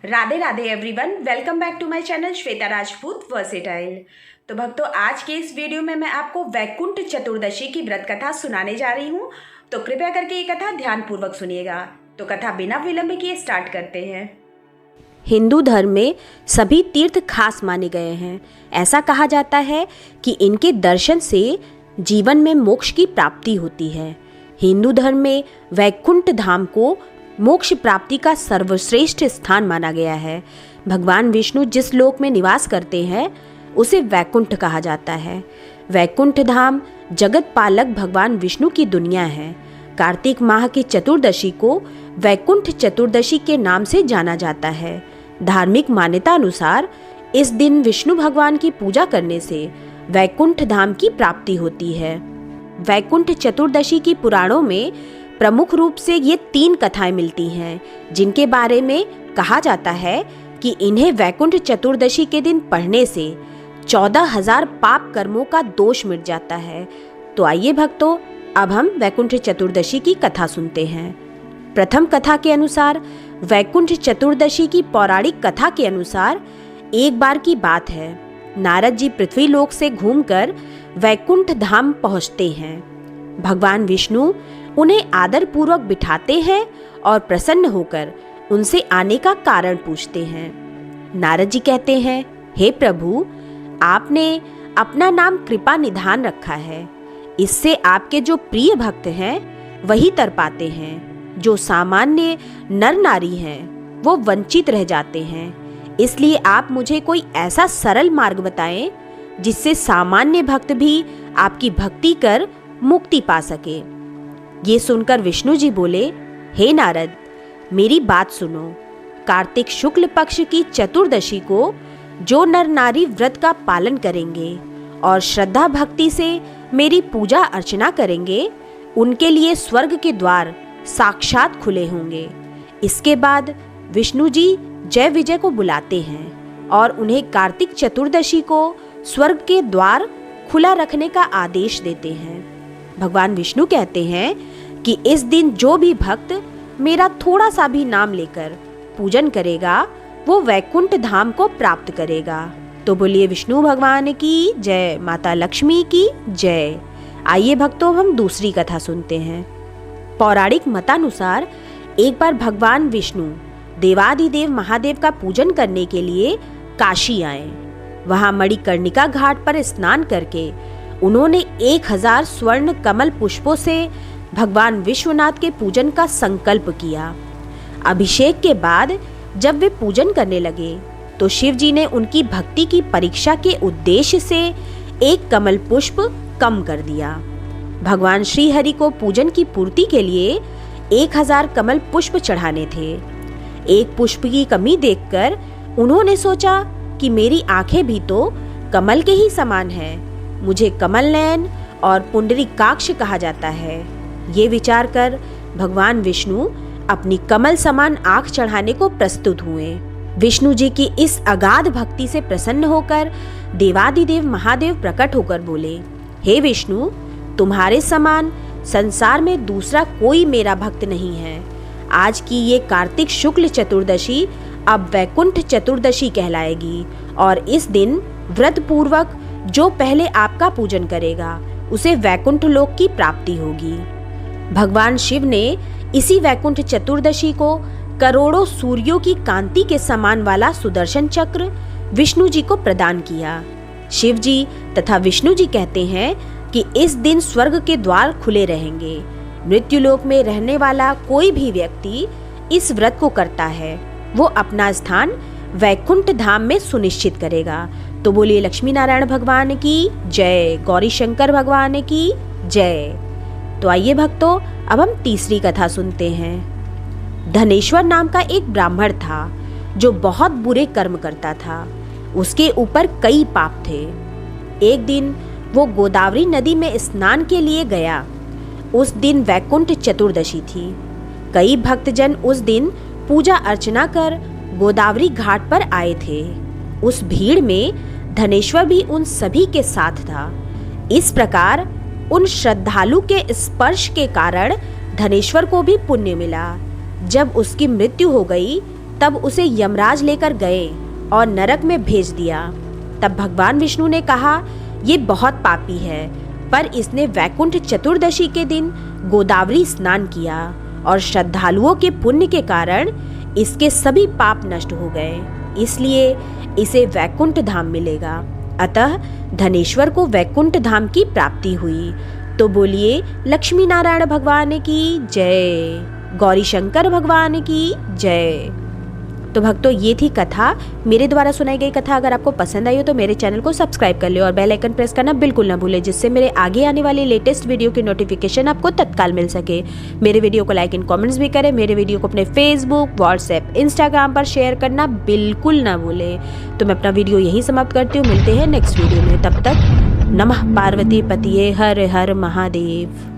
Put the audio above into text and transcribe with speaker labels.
Speaker 1: Radhe Radhe everyone, welcome back to my channel Shweta Rajput versatile. तो भक्तों, आज के इस वीडियो में मैं आपको वैकुंठ चतुर्दशी की व्रत कथा सुनाने जा रही हूँ। तो कृपया करके ये कथा ध्यानपूर्वक सुनिएगा। तो कथा बिना विलंब किए स्टार्ट करते हैं।
Speaker 2: हिंदू धर्म में सभी तीर्थ खास माने गए हैं। ऐसा कहा जाता है कि इनके दर्शन से जीवन में मोक्ष की प्राप्ति होती है। हिंदू धर्म में वैकुंठ धाम को मोक्ष प्राप्ति का सर्वश्रेष्ठ स्थान माना गया है। भगवान विष्णु जिस लोक में निवास करते हैं उसे वैकुंठ कहा जाता है। वैकुंठ धाम जगत पालक भगवान विष्णु की दुनिया है। कार्तिक माह की चतुर्दशी को वैकुंठ चतुर्दशी के नाम से जाना जाता है। धार्मिक मान्यता अनुसार इस दिन विष्णु भगवान की पूजा करने से वैकुंठ धाम की प्राप्ति होती है। वैकुंठ चतुर्दशी की पुराणों में प्रमुख रूप से ये 3 कथाएं मिलती हैं, जिनके बारे में कहा जाता है कि इन्हें वैकुंठ चतुर्दशी के दिन पढ़ने से 14,000 पाप कर्मों का दोष मिट जाता है। तो आइए भक्तों, अब हम वैकुंठ चतुर्दशी की कथा सुनते हैं। प्रथम कथा के अनुसार वैकुंठ चतुर्दशी की पौराणिक कथा के अनुसार एक बार की बात है, नारद जी पृथ्वी लोक से घूमकर वैकुंठ धाम पहुंचते हैं। भगवान विष्णु उन्हें आदर पूर्वक बिठाते हैं और प्रसन्न होकर उनसे आने का कारण पूछते हैं। नारद जी कहते हैं, हे प्रभु, आपने अपना नाम कृपा निधान रखा है। इससे आपके जो प्रिय भक्त हैं वही तर पाते हैं। जो सामान्य नर नारी हैं वो वंचित रह जाते हैं। इसलिए आप मुझे कोई ऐसा सरल मार्ग बताएं जिससे सामान्य भक्त भी आपकी भक्ति कर मुक्ति पा सके। ये सुनकर विष्णु जी बोले, हे नारद, मेरी बात सुनो। कार्तिक शुक्ल पक्ष की चतुर्दशी को जो नर नारी व्रत का पालन करेंगे और श्रद्धा भक्ति से मेरी पूजा अर्चना करेंगे, उनके लिए स्वर्ग के द्वार साक्षात खुले होंगे। इसके बाद विष्णु जी जय विजय को बुलाते हैं और उन्हें कार्तिक चतुर्दशी को स्वर्ग के द्वार खुला रखने का आदेश देते हैं। भगवान विष्णु कहते हैं कि इस दिन जो भी भक्त मेरा थोड़ा सा भी नाम लेकर पूजन करेगा वो वैकुंठ धाम को प्राप्त करेगा। तो बोलिए विष्णु भगवान की जय, माता लक्ष्मी की जय। आइए भक्तों, हम दूसरी कथा सुनते हैं। पौराणिक मतानुसार एक बार भगवान विष्णु देवादिदेव महादेव का पूजन करने के लिए काशी आए। वहां मणिकर्णिका घाट पर स्नान करके उन्होंने 1000 स्वर्ण कमल पुष्पों से भगवान विश्वनाथ के पूजन का संकल्प किया। अभिषेक के बाद जब वे पूजन करने लगे तो शिव जी ने उनकी भक्ति की परीक्षा के उद्देश्य से एक कमल पुष्प कम कर दिया। भगवान श्री हरि को पूजन की पूर्ति के लिए 1000 कमल पुष्प चढ़ाने थे। एक पुष्प की कमी देखकर उन्होंने सोचा कि मेरी आंखें भी तो कमल के ही समान हैं, मुझे कमल नयन और पुंडरीकाक्ष कहा जाता है। ये विचार कर भगवान विष्णु अपनी कमल समान आंख चढ़ाने को प्रस्तुत हुए। विष्णु जी की इस अगाध भक्ति से प्रसन्न होकर देवादिदेव महादेव प्रकट होकर बोले, हे विष्णु, तुम्हारे समान संसार में दूसरा कोई मेरा भक्त नहीं है। आज की ये कार्तिक शुक्ल चतुर्दशी अब वैकुंठ चतुर्दशी कहलाएगी और इस दिन व्रत पूर्वक जो पहले आपका पूजन करेगा उसे वैकुंठ लोक की प्राप्ति होगी। भगवान शिव ने इसी वैकुंठ चतुर्दशी को करोड़ों सूर्यों की कांति के समान वाला सुदर्शन चक्र विष्णु जी को प्रदान किया। शिव जी तथा विष्णु जी कहते हैं कि इस दिन स्वर्ग के द्वार खुले रहेंगे। मृत्युलोक में रहने वाला कोई भी व्यक्ति इस व्रत को करता है वो अपना स्थान वैकुंठ धाम में सुनिश्चित करेगा। तो बोलिए लक्ष्मी नारायण भगवान की जय, गौरी शंकर भगवान की जय। तो आइए भक्तों, अब हम तीसरी कथा सुनते हैं। धनेश्वर नाम का एक ब्राह्मण था जो बहुत बुरे कर्म करता था। उसके ऊपर कई पाप थे। एक दिन वो गोदावरी नदी में स्नान के लिए गया। उस दिन वैकुंठ चतुर्दशी थी। कई भक्तजन उस दिन पूजा अर्चना कर गोदावरी घाट पर आए थे। उस भीड़ में धनेश्वर भी उन सभी के साथ था। इस प्रकार उन श्रद्धालु के स्पर्श के कारण धनेश्वर को भी पुण्य मिला। जब उसकी मृत्यु हो गई तब उसे यमराज लेकर गए और नरक में भेज दिया। तब भगवान विष्णु ने कहा, ये बहुत पापी है, पर इसने वैकुंठ चतुर्दशी के दिन गोदावरी स्नान किया और श्रद्धालुओं के पुण्य के कारण इसके सभी पाप नष्ट हो गए, इसलिए इसे वैकुंठ धाम मिलेगा। अतः धनेश्वर को वैकुंठ धाम की प्राप्ति हुई। तो बोलिए लक्ष्मी नारायण भगवान की जय, गौरी शंकर भगवान की जय। तो भक्तों, ये थी कथा, मेरे द्वारा सुनाई गई कथा। अगर आपको पसंद आई हो तो मेरे चैनल को सब्सक्राइब कर ले और बेल आइकन प्रेस करना बिल्कुल ना भूलें, जिससे मेरे आगे आने वाली लेटेस्ट वीडियो की नोटिफिकेशन आपको तत्काल मिल सके। मेरे वीडियो को लाइक एंड कमेंट्स भी करें। मेरे वीडियो को अपने फेसबुक, व्हाट्सएप, इंस्टाग्राम पर शेयर करना बिल्कुल ना भूलें। तो मैं अपना वीडियो यहीं समाप्त करती हूँ। मिलते हैं नेक्स्ट वीडियो में। तब तक नमः पार्वती पतिये हर हर महादेव।